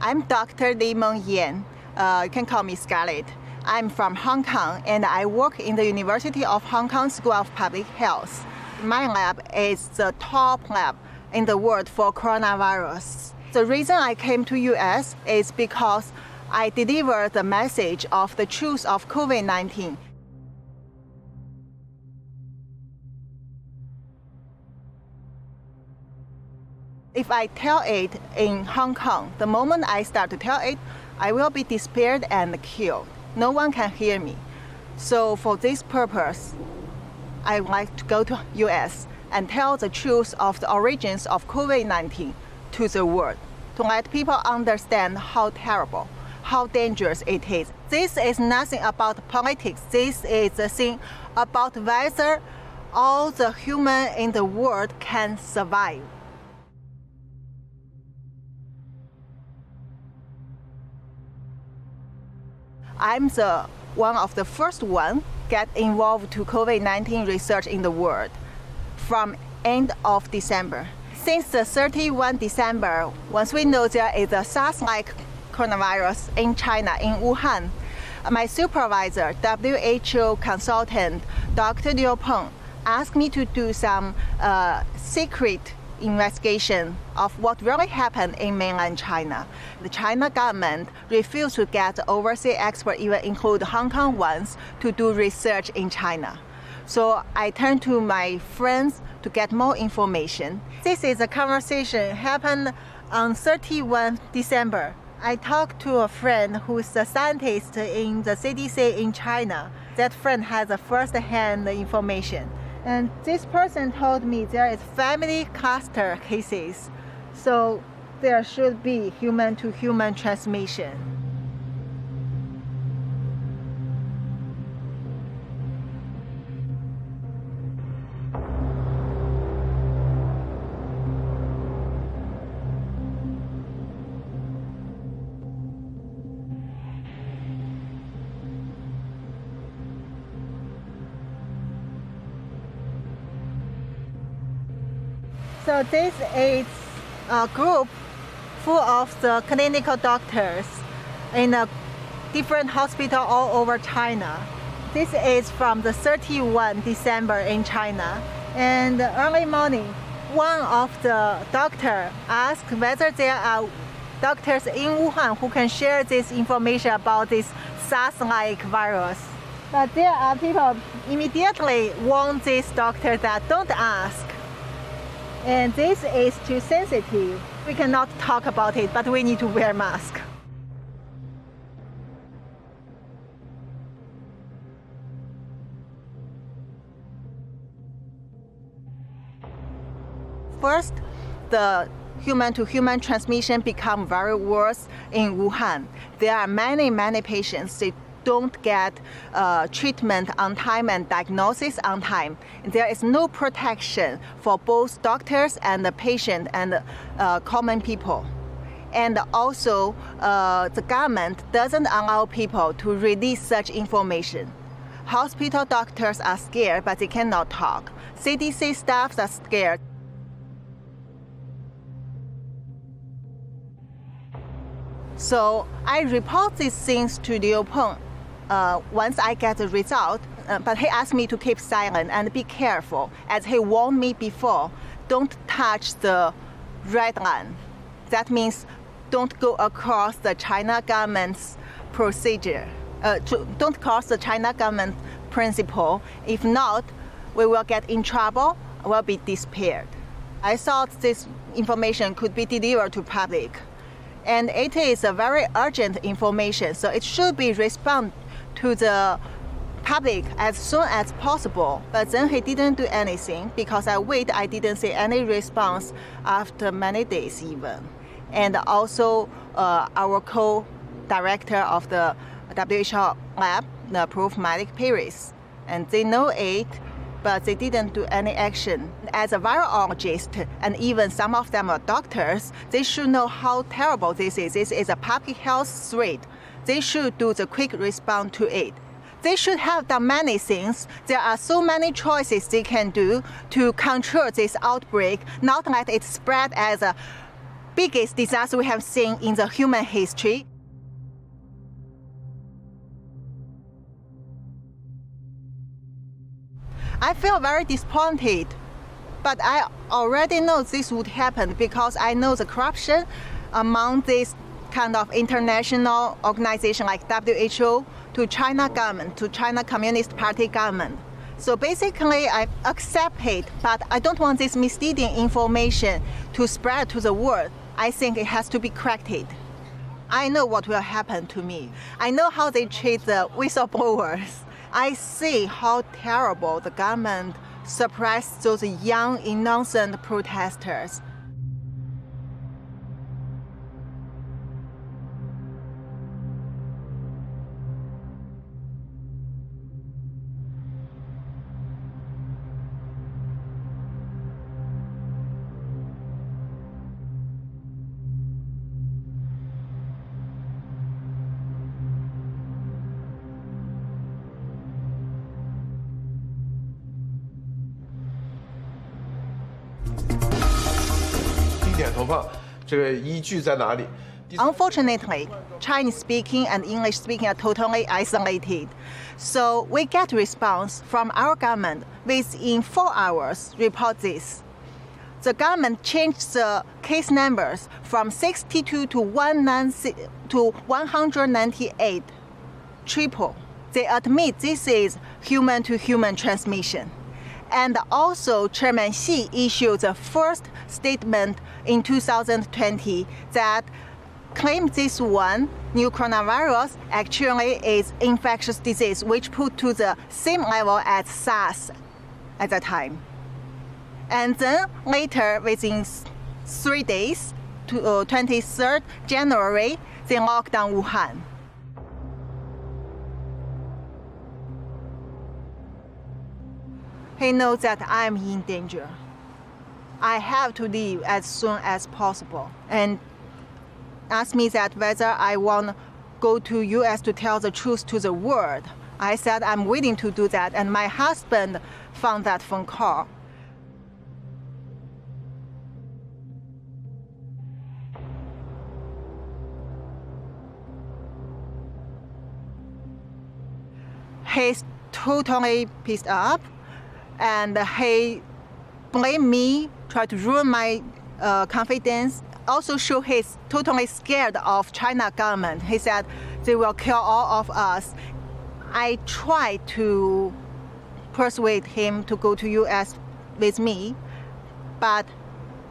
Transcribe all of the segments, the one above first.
I'm Dr. Li Meng. You can call me Scarlett. I'm from Hong Kong and I work in the University of Hong Kong School of Public Health. My lab is the top lab in the world for coronavirus. The reason I came to US is because I deliver the message of the truth of COVID-19. If I tell it in Hong Kong, the moment I start to tell it, I will be disappeared and killed. No one can hear me. So for this purpose, I would like to go to US and tell the truth of the origins of COVID-19 to the world, to let people understand how terrible, how dangerous it is. This is nothing about politics. This is a thing about whether all the human in the world can survive. I'm one of the first one get involved to COVID-19 research in the world from end of December. Since the 31 December, once we know there is a SARS-like coronavirus in China, in Wuhan, my supervisor, WHO consultant, Dr. Liu Peng, asked me to do some secret investigation of what really happened in mainland China. The China government refused to get overseas experts, even include Hong Kong ones, to do research in China. So I turned to my friends to get more information. This is a conversation happened on 31 December. I talked to a friend who is a scientist in the CDC in China. That friend has a first-hand information. And this person told me there is family cluster cases, so there should be human-to-human transmission. So this is a group full of the clinical doctors in a different hospital all over China. This is from the 31 December in China. And early morning, one of the doctors asked whether there are doctors in Wuhan who can share this information about this SARS-like virus. But there are people immediately warn this doctor that don't ask. And this is too sensitive. We cannot talk about it, but we need to wear masks. First, the human-to-human transmission become very worse in Wuhan. There are many patients that don't get treatment on time and diagnosis on time. There is no protection for both doctors and the patient and common people. And also, the government doesn't allow people to release such information. Hospital doctors are scared, but they cannot talk. CDC staffs are scared. So I report these things to Liu Peng once I get the result, but he asked me to keep silent and be careful, as he warned me before, don't touch the red line. That means don't go across the China government's procedure. Don't cross the China government principle. If not, we will get in trouble, will be disappeared. I thought this information could be delivered to public. And it is a very urgent information, so it should be responded to the public as soon as possible. But then he didn't do anything because I didn't see any response after many days even. And also our co-director of the WHO lab, the Prof. Malik Paris, and they know it, but they didn't do any action. As a virologist, and even some of them are doctors, they should know how terrible this is. This is a public health threat. They should do the quick response to it. They should have done many things. There are so many choices they can do to control this outbreak, not let it spread as a biggest disaster we have seen in the human history. I feel very disappointed, but I already know this would happen because I know the corruption among this kind of international organization like WHO, to China government, to China Communist Party government. So basically I accept it, but I don't want this misleading information to spread to the world. I think it has to be corrected. I know what will happen to me. I know how they treat the whistleblowers. I see how terrible the government suppressed those young, innocent protesters. Unfortunately, Chinese speaking and English speaking are totally isolated. So we get response from our government within 4 hours report this. The government changed the case numbers from 62 to 198, triple. They admit this is human-to-human transmission. And also, Chairman Xi issued the first statement in 2020 that claimed this one, new coronavirus, actually is infectious disease, which put to the same level as SARS at that time. And then later, within 3 days, to 23rd January, they locked down Wuhan. He knows that I'm in danger. I have to leave as soon as possible, and asked me that whether I want to go to US to tell the truth to the world. I said I'm willing to do that, and my husband found that phone call. He's totally pissed off, and he blamed me, tried to ruin my confidence. Also show he's totally scared of China government. He said they will kill all of us. I tried to persuade him to go to US with me, but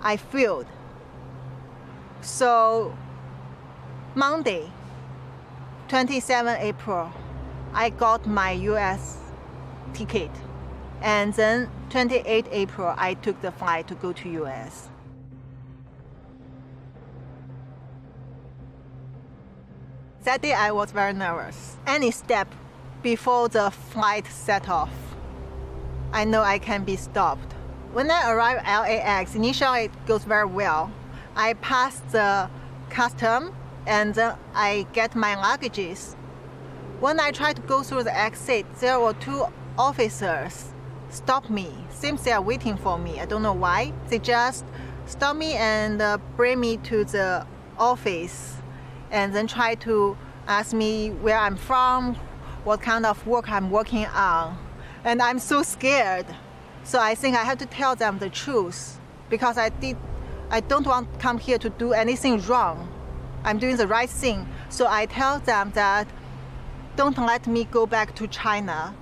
I failed. So Monday, 27 April, I got my US ticket. And then 28 April, I took the flight to go to US. That day I was very nervous. Any step before the flight set off, I know I can be stopped. When I arrive at LAX, initially it goes very well. I pass the custom and then I get my luggages. When I try to go through the exit, there were 2 officers stop me. Seems they are waiting for me. I don't know why. They just stop me and bring me to the office and then try to ask me where I'm from, what kind of work I'm working on. And I'm so scared. So I think I have to tell them the truth because I don't want to come here to do anything wrong. I'm doing the right thing. So I tell them that don't let me go back to China.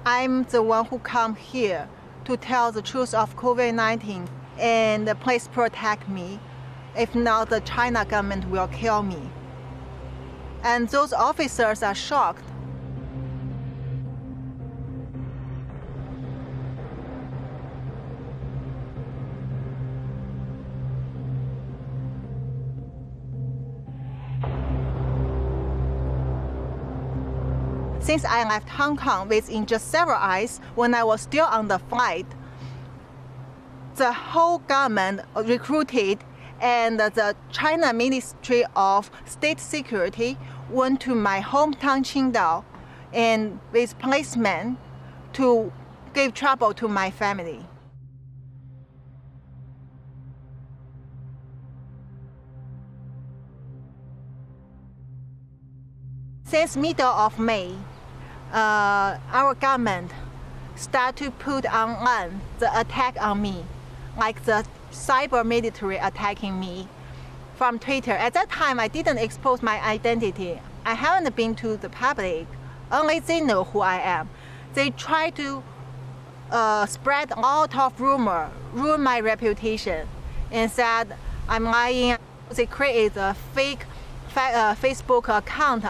I'm the one who come here to tell the truth of COVID-19 and please protect me. If not, the China government will kill me. And those officers are shocked. Since I left Hong Kong within just several hours, when I was still on the flight, the whole government recruited and the China Ministry of State Security went to my hometown Qingdao and with policemen to give trouble to my family. since middle of May, our government start to put online the attack on me, like the cyber military attacking me from Twitter. At that time, I didn't expose my identity. I haven't been to the public. Only they know who I am. They try to spread a lot of rumor, ruin my reputation, and said I'm lying. They create a fake Facebook account,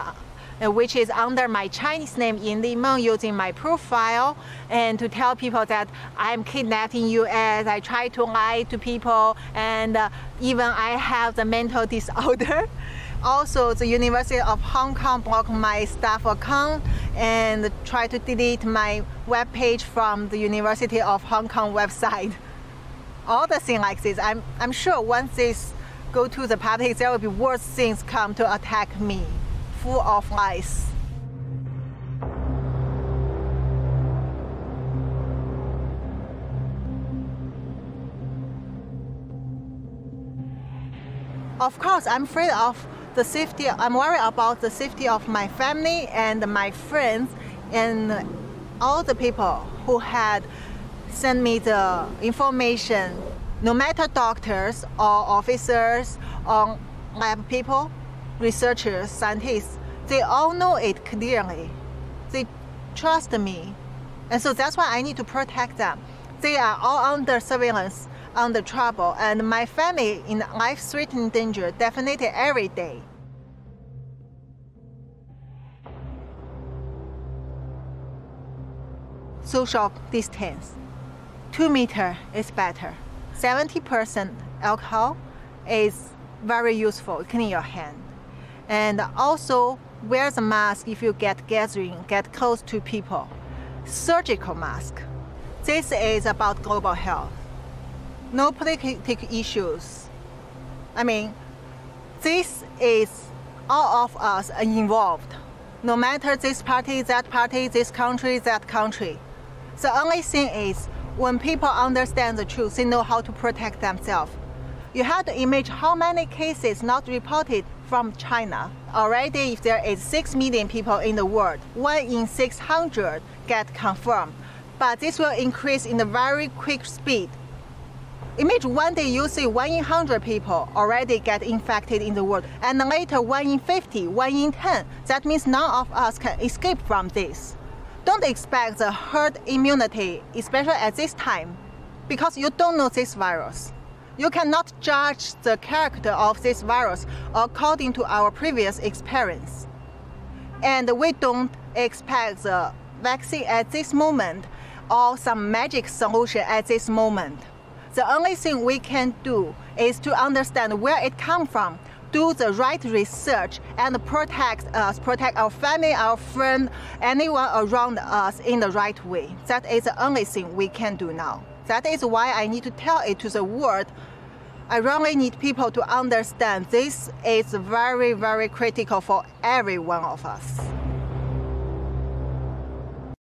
which is under my Chinese name, Yin Li Meng, using my profile, and to tell people that I'm kidnapped in US. I try to lie to people, and even I have the mental disorder. Also, the University of Hong Kong blocked my staff account and tried to delete my webpage from the University of Hong Kong website. All the things like this, I'm sure once this go to the public, there will be worse things come to attack me, full of lies. Of course, I'm afraid of the safety. I'm worried about the safety of my family and my friends and all the people who had sent me the information. No matter doctors or officers or lab people, researchers, scientists, they all know it clearly. They trust me. And so that's why I need to protect them. They are all under surveillance, under trouble, and my family in life-threatening danger definitely every day. Social distance. 2 meters is better. 70% alcohol is very useful, clean your hand. And also wear the mask if you get close to people. Surgical mask. This is about global health. No political issues. I mean, this is all of us involved. No matter this party, this country, that country. The only thing is, when people understand the truth, they know how to protect themselves. You have to imagine how many cases not reported from China. Already, if there is 6 million people in the world, 1 in 600 get confirmed. But this will increase in a very quick speed. Imagine one day you see 1 in 100 people already get infected in the world, and later 1 in 50, 1 in 10. That means none of us can escape from this. Don't expect the herd immunity, especially at this time, because you don't know this virus. You cannot judge the character of this virus according to our previous experience. And we don't expect the vaccine at this moment or some magic solution at this moment. The only thing we can do is to understand where it comes from, do the right research, and protect us, protect our family, our friend, anyone around us in the right way. That is the only thing we can do now. That is why I need to tell it to the world. I really need people to understand this is very, very critical for every one of us.